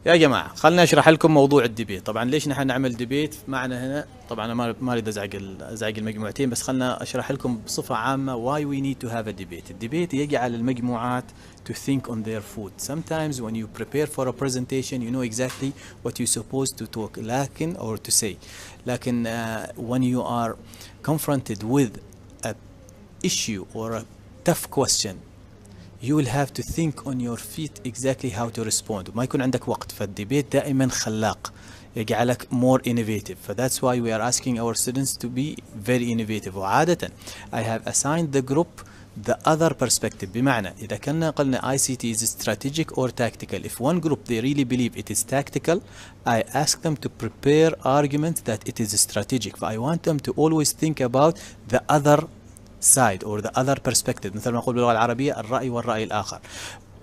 يا جماعة خلنا أشرح لكم موضوع الديبيت. طبعا ليش نحن نعمل ديبيت معنا هنا؟ طبعا أنا ما أريد أزعج المجموعتين، بس خلنا أشرح لكم بصفة عامة why we need to have a debate. الديبيت يجعل المجموعات to think on their foot. Sometimes when you prepare for a presentation you know exactly what you're supposed to talk لكن or to say. لكن when you are confronted with a issue or a tough question you will have to think on your feet exactly how to respond. وما يكون عندك وقت. فالديبيت دائما خلاق يجعلك more innovative. that's why we are asking our students to be very innovative. وعادة I have assigned the group the other perspective. بمعنى إذا كنا قلنا ICT is strategic or tactical, if one group they really believe it is tactical, I ask them to prepare arguments that it is strategic. I want them to always think about the other side or the other perspective. مثل ما نقول باللغة العربية الرأي والرأي الآخر.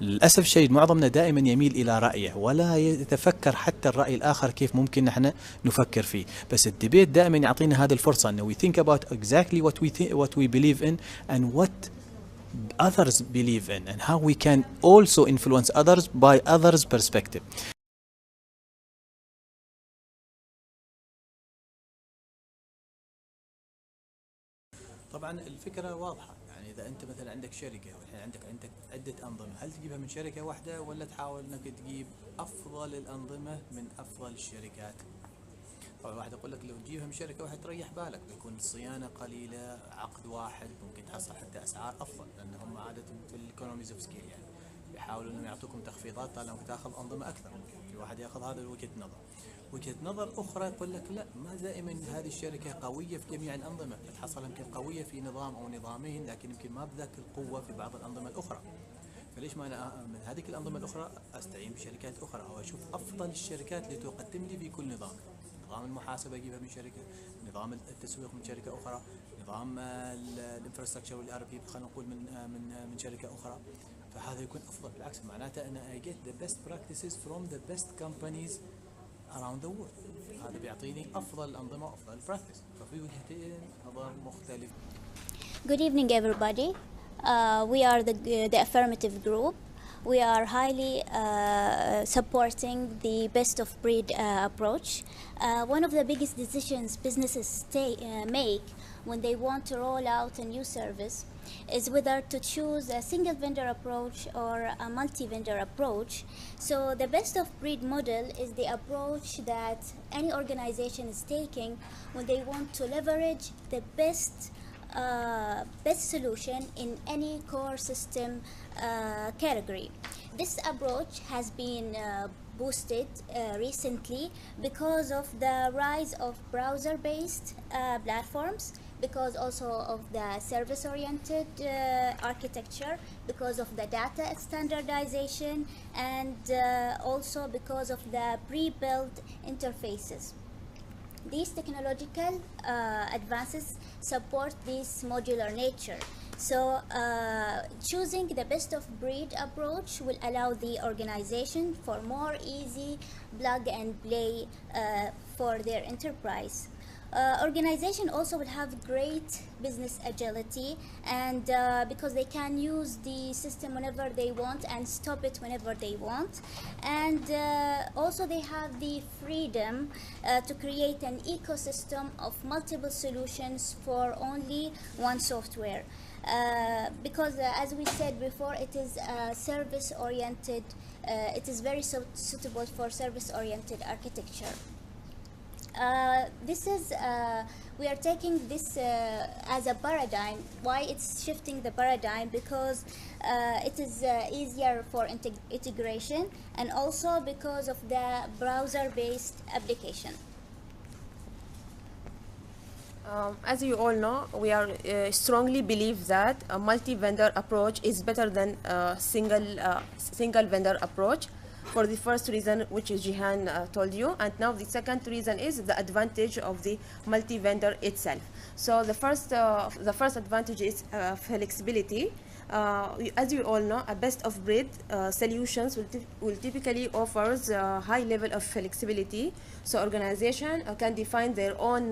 للأسف شيء معظمنا دائما يميل إلى رأيه ولا يتفكر حتى الرأي الآخر كيف ممكن نحن نفكر فيه. بس الديبيت دائما يعطينا هذه الفرصة أنه we think about exactly what we believe in and what others believe in and how we can also influence others by others' perspective. طبعا الفكرة واضحة. يعني إذا أنت مثلا عندك شركة والحين عندك عدة أنظمة، هل تجيبها من شركة واحدة ولا تحاول أنك تجيب أفضل الأنظمة من أفضل الشركات؟ طبعا واحد يقول لك لو تجيبها من شركة واحدة تريح بالك، بيكون الصيانة قليلة، عقد واحد، ممكن تحصل حتى أسعار أفضل، لأن هم عادة في الإيكونوميز أوف سكيل يعني يحاولوا إنهم يعطوكم تخفيضات طالما تاخذ أنظمة أكثر. في واحد ياخذ هذا وجهة نظر. وجهة نظر أخرى يقول لك لا، ما دائما هذه الشركة قوية في جميع الأنظمة، تحصل يمكن قوية في نظام أو نظامين لكن يمكن ما بذاك القوة في بعض الأنظمة الأخرى. فليش ما أنا من هذه الأنظمة الأخرى أستعين بشركات أخرى أو أشوف أفضل الشركات اللي تقدم لي في كل نظام. نظام المحاسبة أجيبها من شركة، نظام التسويق من شركة أخرى، نظام الانفراستراكشر والار بي خلينا نقول من شركة أخرى. فهذا يكون أفضل. بالعكس معناته أنا I get the best practices from the best companies around the world. هذا بيعطيني أفضل الأنظمة وأفضل البراكتس. ففي وجهتين نظر مختلف. Good evening everybody. We are the affirmative group. We are highly supporting the best of breed approach. One of the biggest decisions businesses make when they want to roll out a new service is whether to choose a single vendor approach or a multi-vendor approach. So the best of breed model is the approach that any organization is taking when they want to leverage the best solution in any core system category. This approach has been boosted recently because of the rise of browser-based platforms, because also of the service-oriented architecture, because of the data standardization, and also because of the pre-built interfaces. These technological advances support this modular nature. So choosing the best of breed approach will allow the organization for more easy plug and play for their enterprise. Organization also will have great business agility, and because they can use the system whenever they want and stop it whenever they want, and also they have the freedom to create an ecosystem of multiple solutions for only one software. Because as we said before, it is service oriented, it is very suitable for service oriented architecture. We are taking this as a paradigm. Why it's shifting the paradigm? Because it is easier for integration, and also because of the browser-based application. As you all know, we are strongly believe that a multi-vendor approach is better than a single vendor approach. For the first reason, which is Jihan told you, and now the second reason is the advantage of the multi-vendor itself. So the first advantage is flexibility. As you all know, a best of breed solutions will typically offers a high level of flexibility, so organization can define their own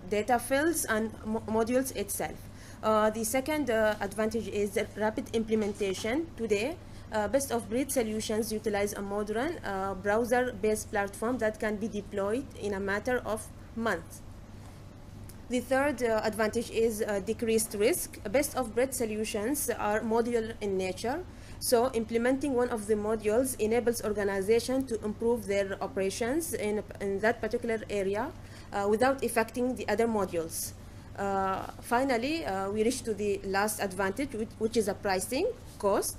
data fields and modules itself. The second advantage is rapid implementation. Today, Best of breed solutions utilize a modern browser-based platform that can be deployed in a matter of months. The third advantage is decreased risk. Best of breed solutions are modular in nature, so implementing one of the modules enables organizations to improve their operations in that particular area without affecting the other modules. Finally, we reach to the last advantage, which is a pricing cost.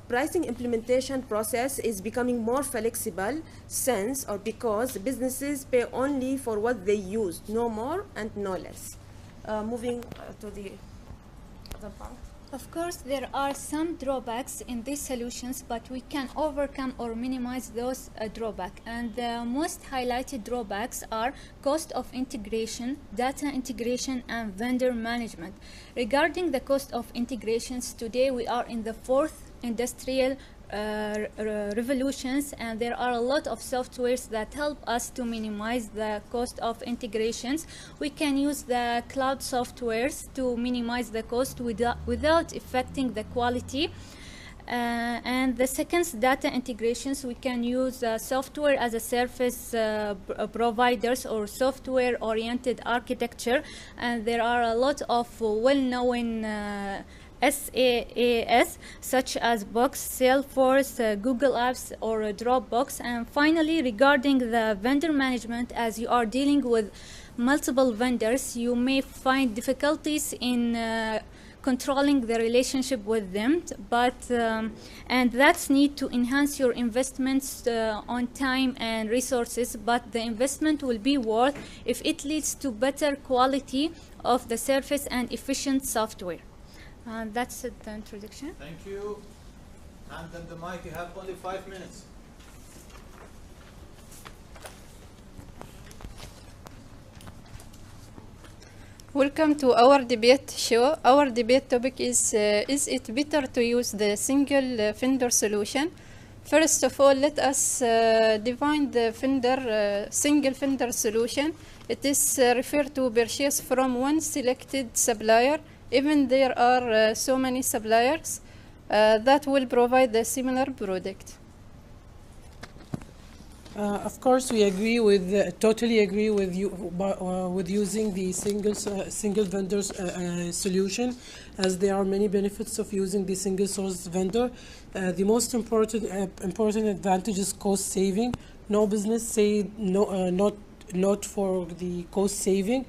Pricing implementation process is becoming more flexible since or because businesses pay only for what they use, no more and no less. Moving to the other part. Of course, there are some drawbacks in these solutions, but we can overcome or minimize those drawbacks. And the most highlighted drawbacks are cost of integration, data integration, and vendor management. Regarding the cost of integrations, today we are in the fourth industrial revolutions, and there are a lot of softwares that help us to minimize the cost of integrations. We can use the cloud softwares to minimize the cost without affecting the quality. And the second, data integrations. We can use software as a service providers or software oriented architecture, and there are a lot of well-known SaaS such as Box, Salesforce, Google Apps, or Dropbox. And finally, regarding the vendor management, as you are dealing with multiple vendors, you may find difficulties in controlling the relationship with them, and that's need to enhance your investments on time and resources, but the investment will be worth if it leads to better quality of the service and efficient software. That's it, the introduction. Thank you. Hand them the mic. You have only 5 minutes. Welcome to our debate show. Our debate topic is it better to use the single vendor solution? First of all, let us define the single vendor solution. It is referred to purchase from one selected supplier, even there are so many suppliers that will provide a similar product. Of course, we agree with totally agree with you with using the single vendor solution, as there are many benefits of using the single source vendor. The most important advantage is cost saving. No business say no, not for the cost saving.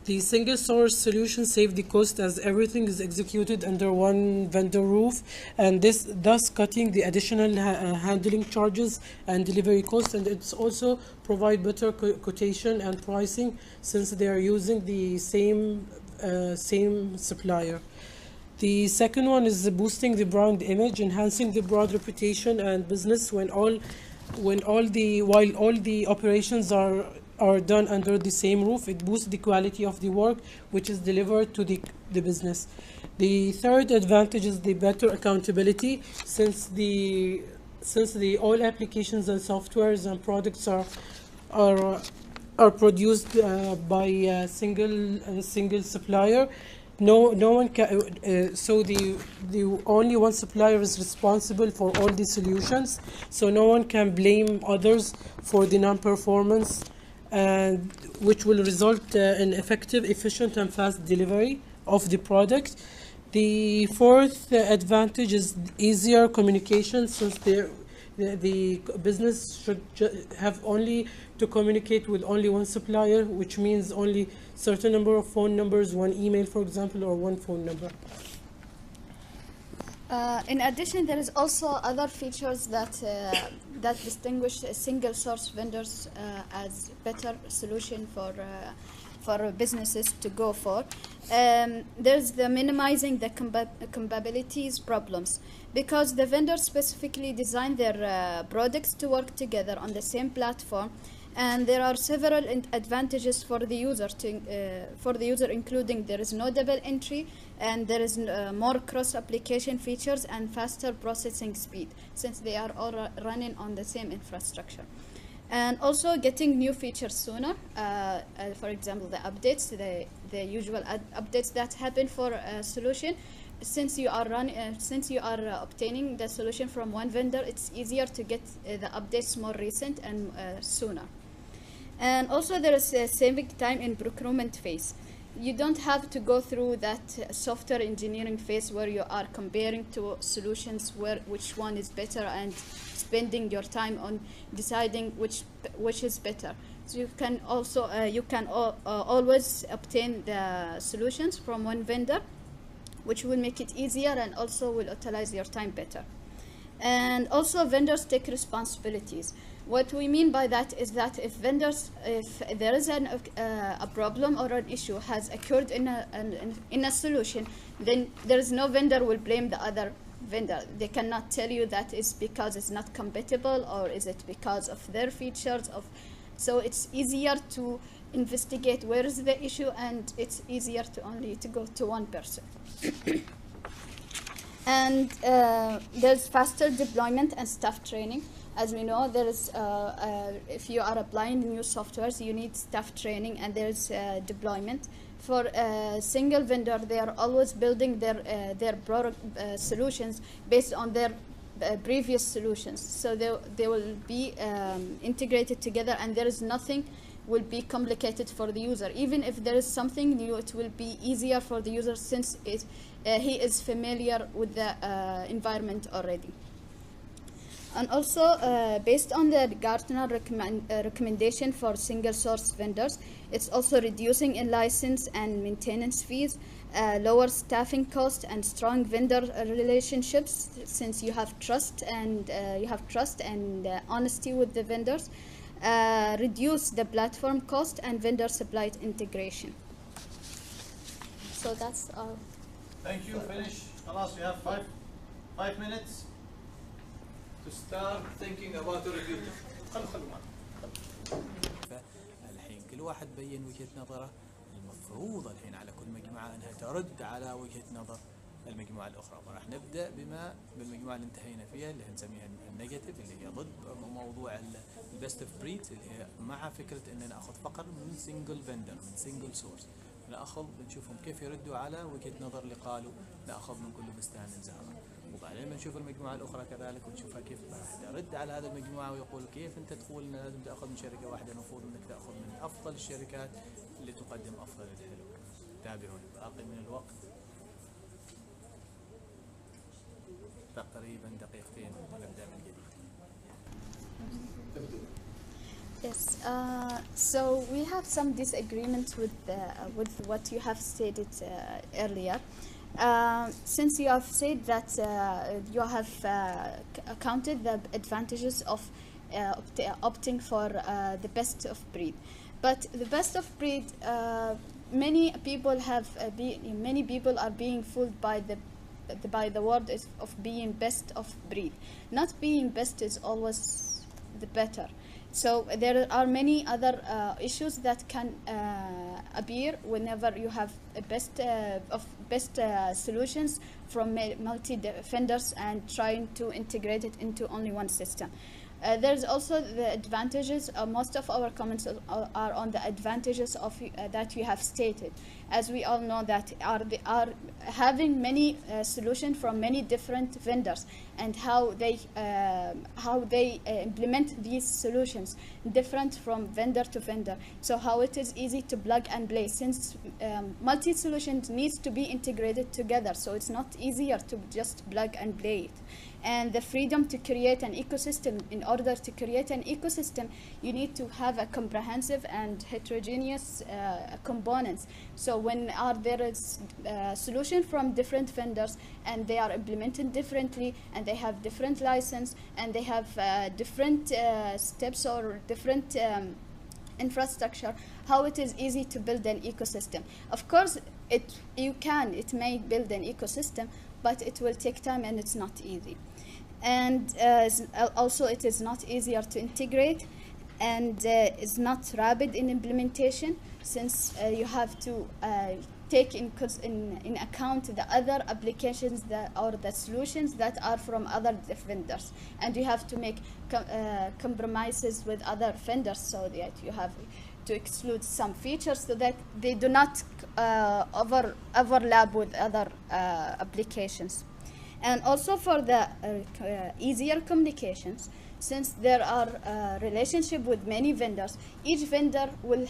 The single source solution saves the cost as everything is executed under one vendor roof, and thus cutting the additional handling charges and delivery costs, and it's also provide better quotation and pricing since they are using the same supplier. The second one is boosting the brand image, enhancing the brand reputation and business while all the operations are done under the same roof. It boosts the quality of the work which is delivered to the business. The third advantage is the better accountability, since the all applications and softwares and products are produced by a single supplier. No one can, so the only one supplier is responsible for all the solutions, so no one can blame others for the non-performance, and which will result in effective, efficient, and fast delivery of the product. The fourth advantage is easier communication, since the business should have only to communicate with only one supplier, which means only certain number of phone numbers, one email, for example, or one phone number. In addition, there is also other features that distinguish single source vendors as better solution for businesses to go for. There's the minimizing the compatibilities problems, because the vendors specifically design their products to work together on the same platform, and there are several advantages for the user including there is no double entry, and there is more cross-application features and faster processing speed, since they are all running on the same infrastructure. And also getting new features sooner, for example, the updates, the usual updates that happen for a solution since you are obtaining the solution from one vendor, it's easier to get the updates more recent and sooner. And also there is saving time in procurement phase. You don't have to go through that software engineering phase where you are comparing two solutions, which one is better, and spending your time on deciding which is better. So you can also always obtain the solutions from one vendor, which will make it easier and also will utilize your time better. And also vendors take responsibilities. What we mean by that is that if there is a problem or an issue has occurred in a solution, then there is no vendor will blame the other vendor. They cannot tell you that it's because it's not compatible or is it because of their features. So it's easier to investigate where is the issue, and it's easier to go to one person. And there's faster deployment and staff training. As we know, there is if you are applying new softwares, you need staff training, and there's deployment. For a single vendor, they are always building their product solutions based on their previous solutions. So they will be integrated together, and there is nothing will be complicated for the user. Even if there is something new, it will be easier for the user since he is familiar with the environment already. And also, based on the Gartner recommendation for single source vendors, it's also reducing in license and maintenance fees, lower staffing costs, and strong vendor relationships, since you have trust and honesty with the vendors. Reduce the platform cost and vendor supply integration. So that's all. Thank you. Finish. خلاص, we have five minutes to start thinking about the review. الحين كل واحد بين وجهة نظره. المفروض الحين على كل مجموعة انها ترد على وجهة نظر المجموعة الأخرى. وراح نبدأ بالمجموعة اللي انتهينا فيها، اللي هنسميها النيجاتيف، اللي هي ضد موضوع البيست اوف بريد، اللي هي مع فكرة ان ناخذ فقط من سنجل فندر، من سنجل سورس. بنشوفهم كيف يردوا على وجهة نظر اللي قالوا ناخذ من كل بستان زهرة. وبعدين بنشوف المجموعة الأخرى كذلك، ونشوفها كيف راح ترد على هذه المجموعة ويقول كيف أنت تقول أن لازم تأخذ من شركة واحدة، المفروض أنك تأخذ من أفضل الشركات اللي تقدم أفضل الحلول. تابعوني. باقي من الوقت تقريبا دقيقتين ونبدأ من جديد. Yes, so we have some disagreements with what you have stated earlier. Since you have said that you have counted the advantages of opting for the best of breed, but the best of breed, many people are being fooled by the word of being best of breed. Not being best is always the better. So there are many other issues that can appear whenever you have a best solutions from multi vendors and trying to integrate it into only one system. There's also the advantages. Most of our comments are on the advantages of that you have stated. As we all know that are having many solutions from many different vendors, and how they implement these solutions different from vendor to vendor. So how it is easy to plug and play, since multi solutions needs to be integrated together. So it's not easier to just plug and play it. And the freedom to create an ecosystem. In order to create an ecosystem, you need to have a comprehensive and heterogeneous components. So when there is a solution from different vendors and they are implemented differently, and they have different license, and they have different steps or different infrastructure, how it is easy to build an ecosystem. Of course, it may build an ecosystem, but it will take time and it's not easy. And also it is not easier to integrate, and is not rapid in implementation, since you have to take in account the other applications or the solutions that are from other vendors, and you have to make compromises with other vendors, so that you have to exclude some features so that they do not overlap with other applications. And also for the easier communications, since there are relationship with many vendors, each vendor will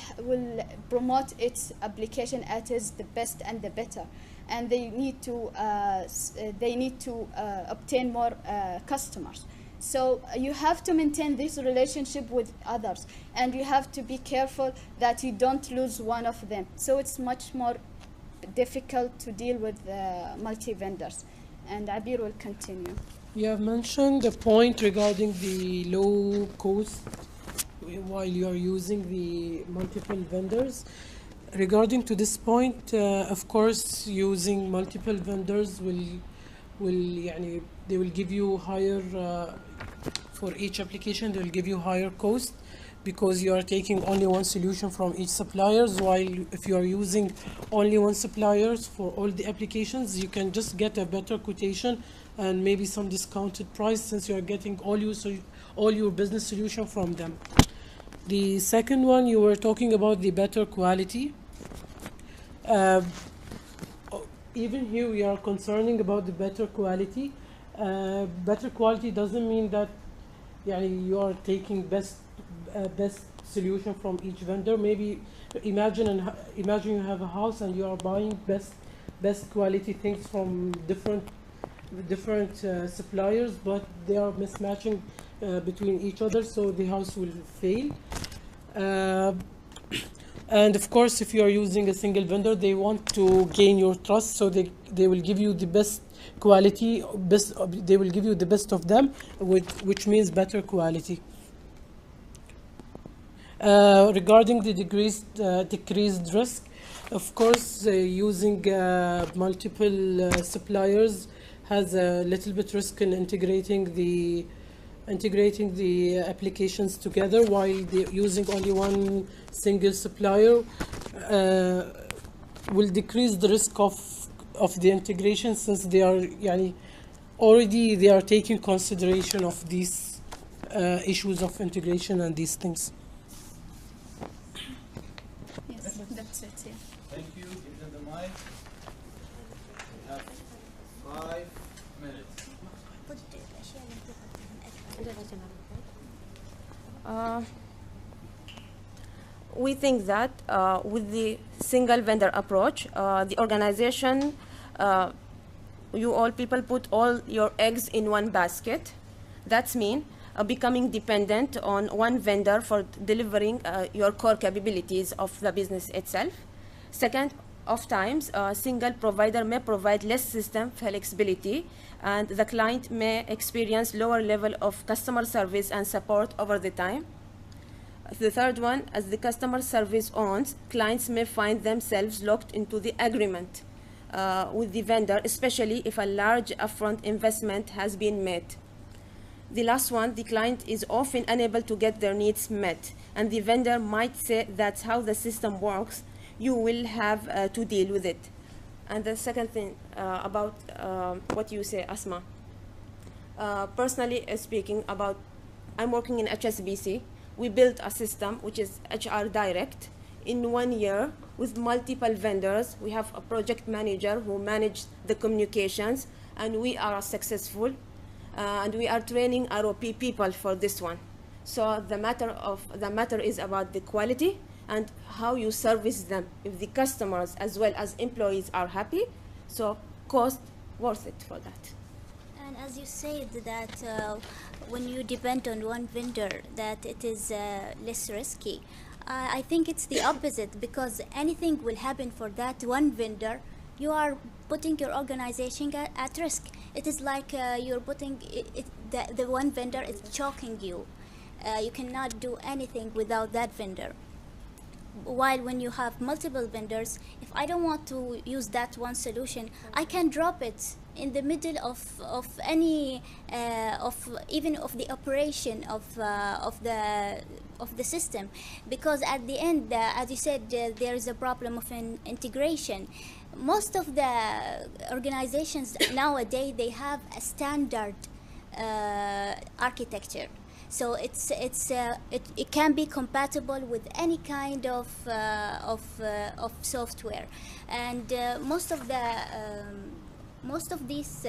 promote its application as the best and the better, and they need to obtain more customers. So you have to maintain this relationship with others, and you have to be careful that you don't lose one of them. So it's much more difficult to deal with multi-vendors. And Abir will continue. You have mentioned the point regarding the low cost while you are using the multiple vendors. Regarding to this point, of course, using multiple vendors they will give you higher for each application. They will give you higher cost because you are taking only one solution from each suppliers. While if you are using only one suppliers for all the applications, you can just get a better quotation and maybe some discounted price since you are getting all your business solution from them. The second one, you were talking about the better quality. Even here we are concerning about the better quality. Better quality doesn't mean that you are taking best solution from each vendor. Maybe imagine you have a house and you are buying best quality things from different suppliers, but they are mismatching between each other, so the house will fail. And of course, if you are using a single vendor, they want to gain your trust, so they will give you the best quality. They will give you the best of them, which means better quality. Regarding the decreased risk, of course, using multiple suppliers has a little bit risk in integrating the applications together, while using only one single supplier will decrease the risk of the integration, since they are already taking consideration of these issues of integration and these things. Yes, that's it. Yeah. Thank you. Give them the mic. We have 5 minutes. We think that with the single vendor approach, the organization, you all people put all your eggs in one basket. That's mean becoming dependent on one vendor for delivering your core capabilities of the business itself. Second, oftentimes, a single provider may provide less system flexibility, and the client may experience lower level of customer service and support over the time. The third one, as the customer service owns, clients may find themselves locked into the agreement with the vendor, especially if a large upfront investment has been made. The last one, the client is often unable to get their needs met, and the vendor might say that's how the system works, you will have to deal with it. And the second thing about what you say, Asma. Personally speaking, I'm working in HSBC. We built a system which is HR Direct. In 1 year, with multiple vendors, we have a project manager who managed the communications, and we are successful. And we are training ROP people for this one. So the matter is about the quality and how you service them. If the customers as well as employees are happy, so cost worth it for that. And as you said that when you depend on one vendor, that it is less risky. I think it's the opposite, because anything will happen for that one vendor, you are putting your organization at risk. It is like you're putting the one vendor is choking you. You cannot do anything without that vendor. While when you have multiple vendors, if I don't want to use that one solution, I can drop it in the middle of any even of the operation of the system, because at the end, as you said, there is a problem of an integration. Most of the organizations nowadays, they have a standard architecture. So it can be compatible with any kind of software, and most of these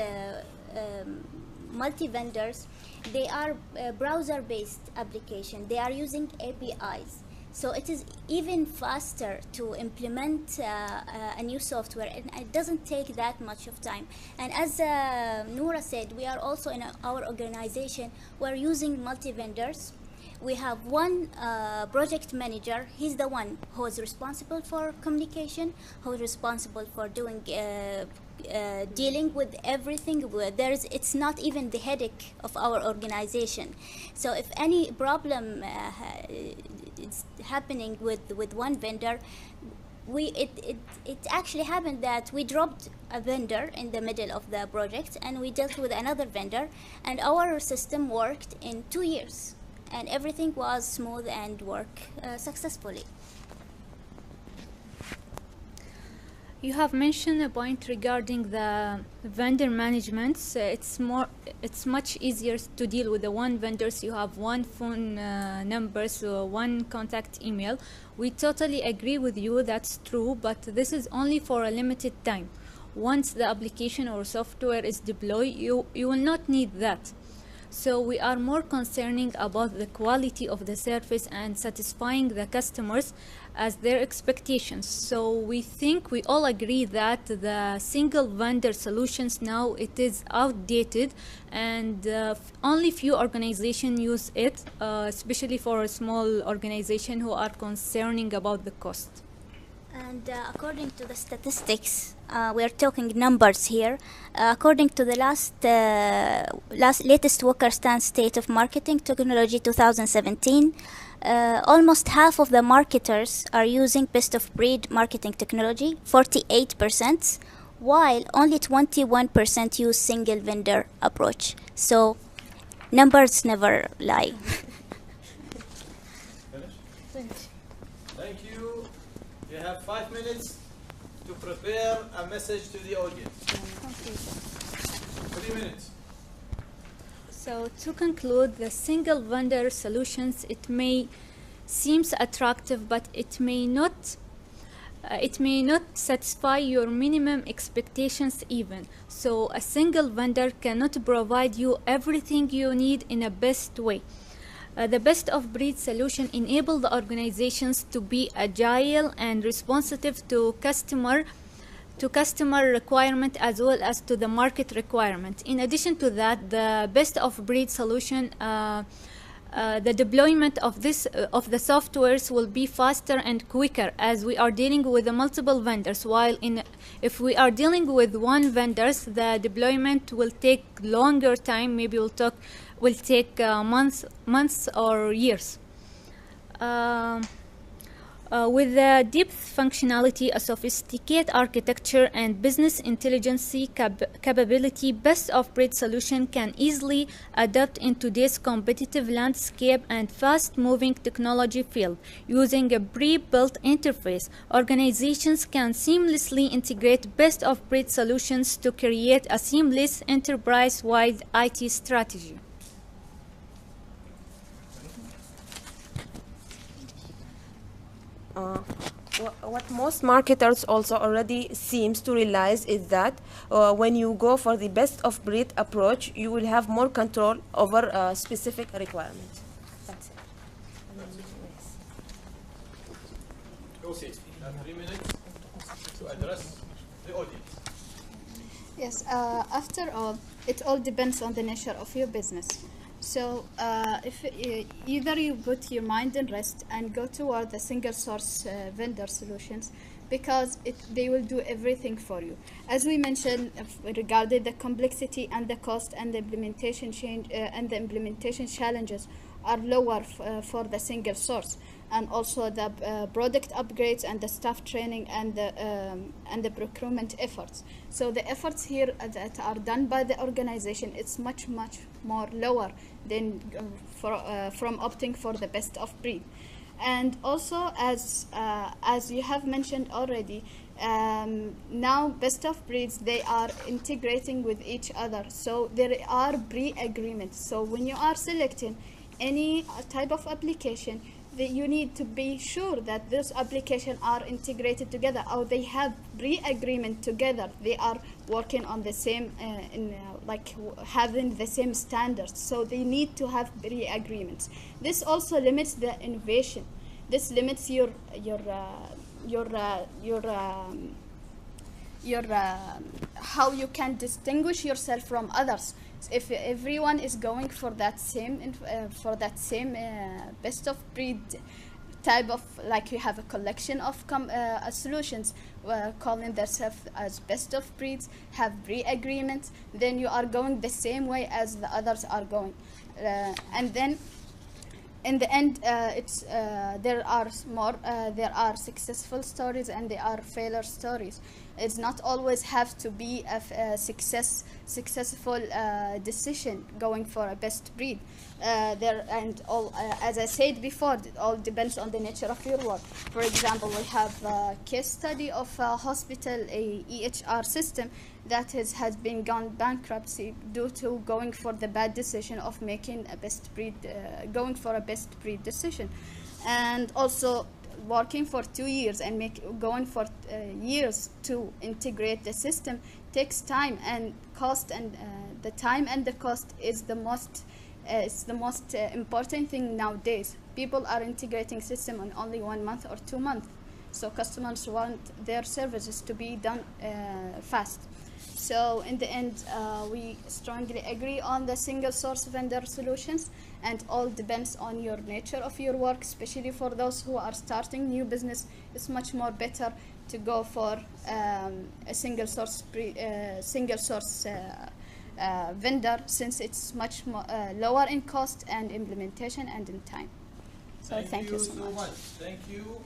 multi-vendors, they are browser-based application. They are using APIs. So it is even faster to implement a new software, and it doesn't take that much of time. And as Noura said, we are also in our organization, we're using multi-vendors. We have one project manager. He's the one who is responsible for communication, who is responsible for doing dealing with everything. It's not even the headache of our organization. So if any problem is happening with one vendor, it actually happened that we dropped a vendor in the middle of the project, and we dealt with another vendor, and our system worked in 2 years, and everything was smooth and worked successfully. You have mentioned a point regarding the vendor management. So it's much easier to deal with the one vendors. You have one phone number, so one contact email. We totally agree with you, that's true, but this is only for a limited time. Once the application or software is deployed, you will not need that. So we are more concerning about the quality of the service and satisfying the customers as their expectations. So we think we all agree that the single vendor solutions now, it is outdated, and only few organizations use it, especially for a small organization who are concerning about the cost. And according to the statistics, we are talking numbers here. According to the latest Walker Stand State of Marketing Technology 2017, almost half of the marketers are using best-of-breed marketing technology, 48%, while only 21% use single vendor approach. So numbers never lie. Thank you. You have 5 minutes to prepare a message to the audience. 3 minutes. So to conclude, the single vendor solutions, it may seems attractive, but it may not satisfy your minimum expectations even. So a single vendor cannot provide you everything you need in a best way. The best-of-breed solution enable the organizations to be agile and responsive to customer requirement as well as to the market requirement. In addition to that, the best-of-breed solution, the deployment of the softwares will be faster and quicker, as we are dealing with the multiple vendors. While if we are dealing with one vendors, the deployment will take longer time. Maybe will take months or years. With the deep functionality, a sophisticated architecture, and business intelligence capability, best-of-breed solution can easily adapt in today's competitive landscape and fast-moving technology field. Using a pre-built interface, organizations can seamlessly integrate best-of-breed solutions to create a seamless enterprise-wide IT strategy. What most marketers also already seems to realize is that when you go for the best-of-breed approach, you will have more control over specific requirements. That's it. Go see. You have 3 minutes to address the audience. Yes, after all, it all depends on the nature of your business. So if either you put your mind in rest and go toward the single source vendor solutions, because they will do everything for you. As we mentioned, regarding the complexity and the cost and the implementation challenges are lower for the single source, and also the product upgrades and the staff training and the procurement efforts. So the efforts here that are done by the organization, it's much more lower than from opting for the best of breed. And also, as you have mentioned already, now best of breeds, they are integrating with each other. So there are pre-agreements. So when you are selecting, any type of application, you need to be sure that those applications are integrated together, or they have pre-agreement together. They are working on the same, having the same standards. So they need to have pre-agreements. This also limits the innovation. This limits your how you can distinguish yourself from others. If everyone is going for that same best of breed type of, like you have a collection of solutions calling themselves as best of breeds, have pre-agreements, then you are going the same way as the others are going, and then in the end, there are successful stories and there are failure stories. It's not always have to be a successful decision going for a best breed. As I said before, it all depends on the nature of your work. For example, we have a case study of a hospital, a EHR system that has been gone bankruptcy due to going for the bad decision of making a best breed, going for a best breed decision, and also working for 2 years and going for years to integrate the system takes time and cost, and the time and the cost is the most important thing nowadays. People are integrating system in only 1 month or 2 months, so customers want their services to be done fast. So in the end, we strongly agree on the single source vendor solutions, and all depends on your nature of your work. Especially for those who are starting new business, it's much more better to go for a single source vendor, since it's much more lower in cost and implementation and in time. So thank you so much. Thank you.